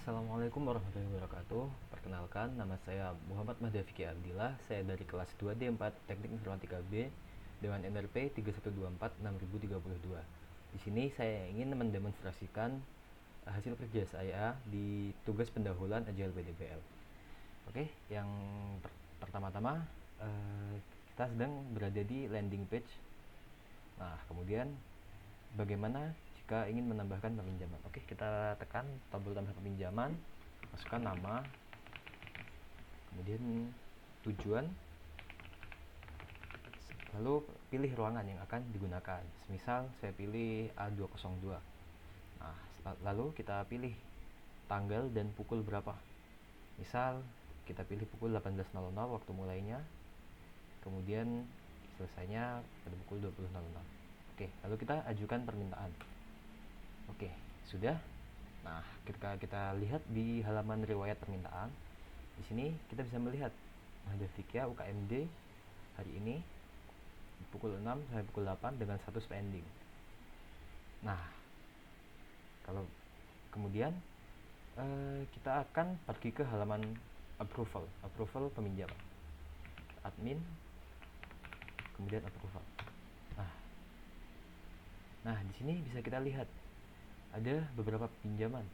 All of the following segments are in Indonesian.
Assalamualaikum warahmatullahi wabarakatuh. Perkenalkan, nama saya Muhammad Mahdafiki Abdillah. Saya dari kelas 2D4 Teknik Informatika B dengan NRP 31246032. Di sini saya ingin mendemonstrasikan hasil kerja saya di tugas pendahuluan Agile PDBL. Oke, yang pertama-tama kita sedang berada di landing page. Nah, kemudian bagaimana jika ingin menambahkan peminjaman? Oke, kita tekan tombol tambah peminjaman, masukkan nama, kemudian tujuan, lalu pilih ruangan yang akan digunakan. Misal saya pilih A202. Nah, lalu kita pilih tanggal dan pukul berapa. Misal kita pilih pukul 18.00 waktu mulainya, kemudian selesainya pada pukul 20.00. Oke, lalu kita ajukan permintaan. Oke, sudah. Nah, ketika kita lihat di halaman riwayat permintaan, di sini kita bisa melihat Mahdavikia UKMD hari ini pukul 6 sampai pukul 8 dengan status pending. Nah, kalau kemudian kita akan pergi ke halaman approval peminjaman, admin, kemudian approval. Nah, di sini bisa kita lihat ada beberapa pinjaman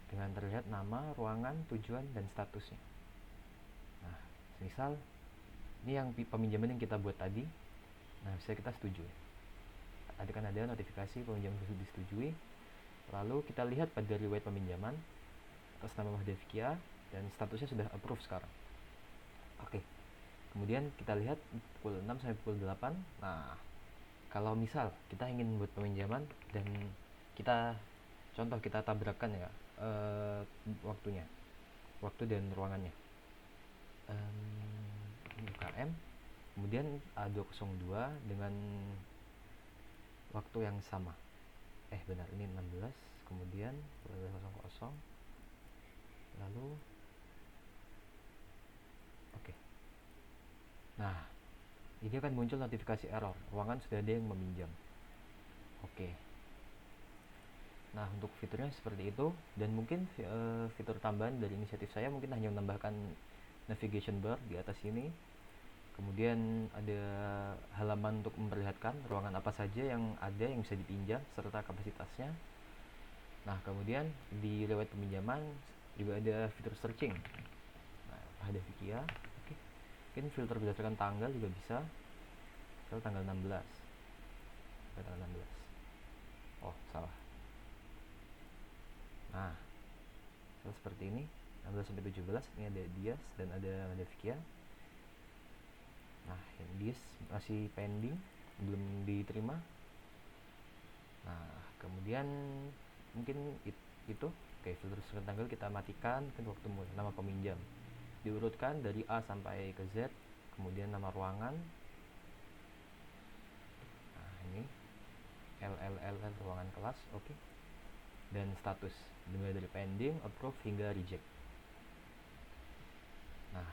dengan terlihat nama, ruangan, tujuan, dan statusnya. Nah, misal ini yang peminjaman yang kita buat tadi. Nah, bisa kita setuju. Ada notifikasi peminjaman tersebut disetujui. Lalu kita lihat pada riwayat peminjaman atas nama Mahdavikia dan statusnya sudah approve sekarang. Oke. Kemudian kita lihat pukul 6 sampai pukul 8. Nah, kalau misal kita ingin buat peminjaman dan kita tabrakkan ya waktunya, waktu dan ruangannya, UKM, kemudian A202 dengan waktu yang sama. Benar, ini 16, kemudian 12.00, lalu oke. Nah, ini akan muncul notifikasi error, ruangan sudah ada yang meminjam. Oke. Nah, untuk fiturnya seperti itu, dan mungkin fitur tambahan dari inisiatif saya mungkin hanya menambahkan navigation bar di atas ini. Kemudian ada halaman untuk memperlihatkan ruangan apa saja yang ada yang bisa dipinjam serta kapasitasnya. Nah, kemudian di riwayat peminjaman juga ada fitur searching. Nah, ada Vikia. Oke. Mungkin filter berdasarkan tanggal juga bisa. Misal tanggal 16. Tanggal 16. Oh, salah. Nah, seperti ini 16 sampai 17. Ini ada Dias dan ada Vikia. Nah, yang Dias masih pending, belum diterima. Nah, kemudian mungkin itu. Oke, filter berdasarkan tanggal kita matikan. Kan waktu nama peminjam diurutkan dari A sampai ke Z, kemudian nama ruangan. Nah, ini LLL ruangan kelas, oke. Dan status mulai dari pending, approve hingga reject. Nah,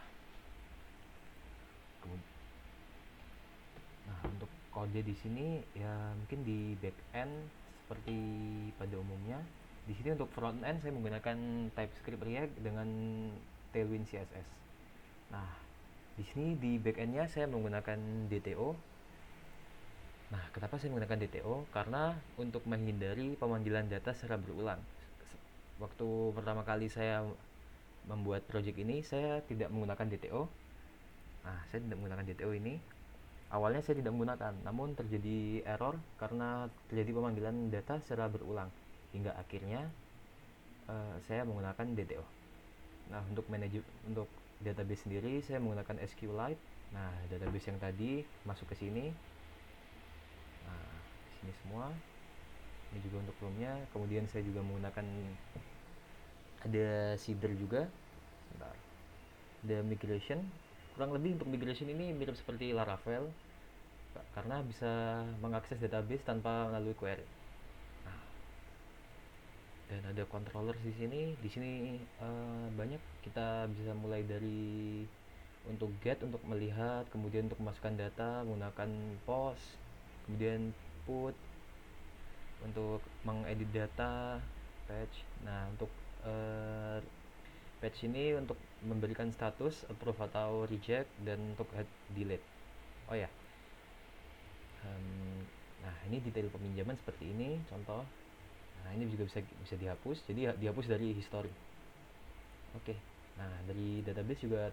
untuk kode di sini ya mungkin di back end seperti pada umumnya. Di sini untuk front end saya menggunakan TypeScript React dengan Tailwind CSS. Nah, di sini di back endnya saya menggunakan DTO. Nah, kenapa saya menggunakan DTO? Karena untuk menghindari pemanggilan data secara berulang. Waktu pertama kali saya membuat project ini, saya tidak menggunakan DTO. Nah, saya tidak menggunakan DTO ini. Awalnya saya tidak menggunakan, namun terjadi error karena terjadi pemanggilan data secara berulang. Hingga akhirnya saya menggunakan DTO. Nah, untuk database sendiri saya menggunakan SQLite. Nah, database yang tadi masuk ke sini. Nah, di sini semua. Ini juga untuk roomnya. Kemudian saya juga menggunakan ada seeder juga. Sebentar. Ada migration. Kurang lebih untuk migration ini mirip seperti Laravel karena bisa mengakses database tanpa melalui query. Nah, dan ada controller di sini. Di sini banyak, kita bisa mulai dari untuk get untuk melihat, kemudian untuk memasukkan data menggunakan post, kemudian put untuk mengedit data, patch. Nah, untuk patch ini untuk memberikan status approve atau reject dan untuk head delete. Oh ya, nah ini detail peminjaman seperti ini contoh. Nah ini juga bisa dihapus, jadi dihapus dari history. Oke, nah dari database juga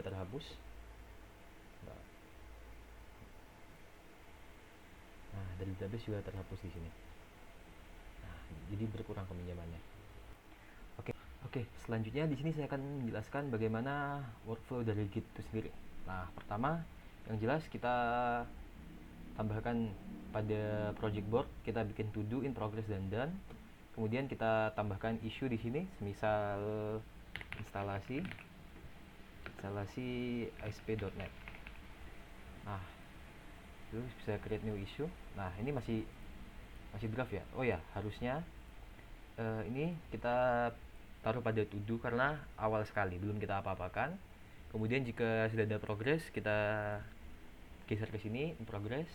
terhapus. Nah dari database juga terhapus di sini. Nah jadi berkurang peminjamannya. Oke, selanjutnya di sini saya akan menjelaskan bagaimana workflow dari Git itu sendiri. Nah, pertama yang jelas kita tambahkan pada project board, kita bikin to do, in progress dan done. Kemudian kita tambahkan issue di sini, misal instalasi ASP.NET. Nah, terus bisa create new issue. Nah, ini masih draft ya. Oh ya, harusnya ini kita taruh pada to do karena awal sekali, belum kita apa-apakan. Kemudian jika sudah ada progress, kita geser ke sini in progress.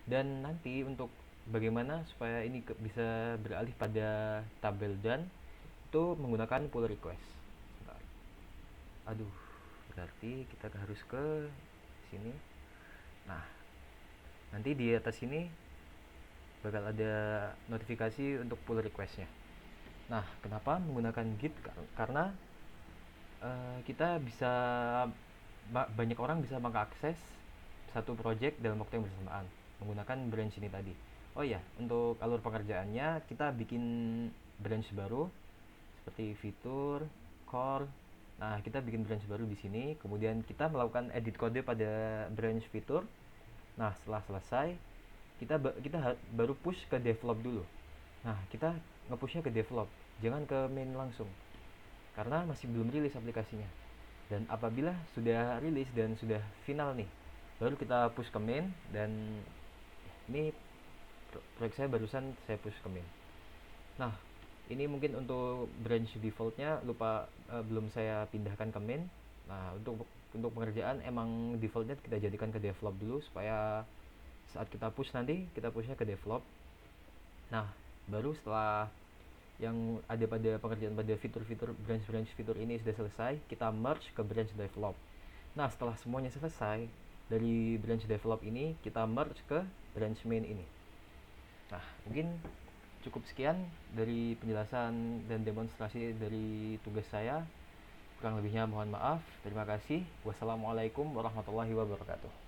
Dan nanti untuk bagaimana supaya ini bisa beralih pada tabel done, itu menggunakan pull request. Bentar. Aduh, berarti kita harus ke sini. Nah, nanti di atas sini bakal ada notifikasi untuk pull requestnya. Nah, kenapa menggunakan Git? Karena kita bisa banyak orang bisa mengakses satu project dalam waktu yang bersamaan menggunakan branch ini tadi. Oh iya, untuk alur pengerjaannya kita bikin branch baru seperti fitur, core. Nah, kita bikin branch baru di sini, kemudian kita melakukan edit kode pada branch fitur. Nah, setelah selesai, kita baru push ke develop dulu. Nah, kita nge-pushnya ke develop, jangan ke main langsung. Karena masih belum rilis aplikasinya. Dan apabila sudah rilis dan sudah final nih, baru kita push ke main. Dan ini proyek saya barusan saya push ke main. Nah, ini mungkin untuk branch defaultnya belum saya pindahkan ke main. Nah, untuk pengerjaan emang defaultnya kita jadikan ke develop dulu supaya saat kita push nanti kita pushnya ke develop. Nah, baru setelah yang ada pada pengerjaan pada fitur-fitur branch fitur ini sudah selesai, kita merge ke branch develop. Nah, setelah semuanya selesai, dari branch develop ini kita merge ke branch main ini. Nah, mungkin cukup sekian dari penjelasan dan demonstrasi dari tugas saya. Kurang lebihnya mohon maaf. Terima kasih. Wassalamualaikum warahmatullahi wabarakatuh.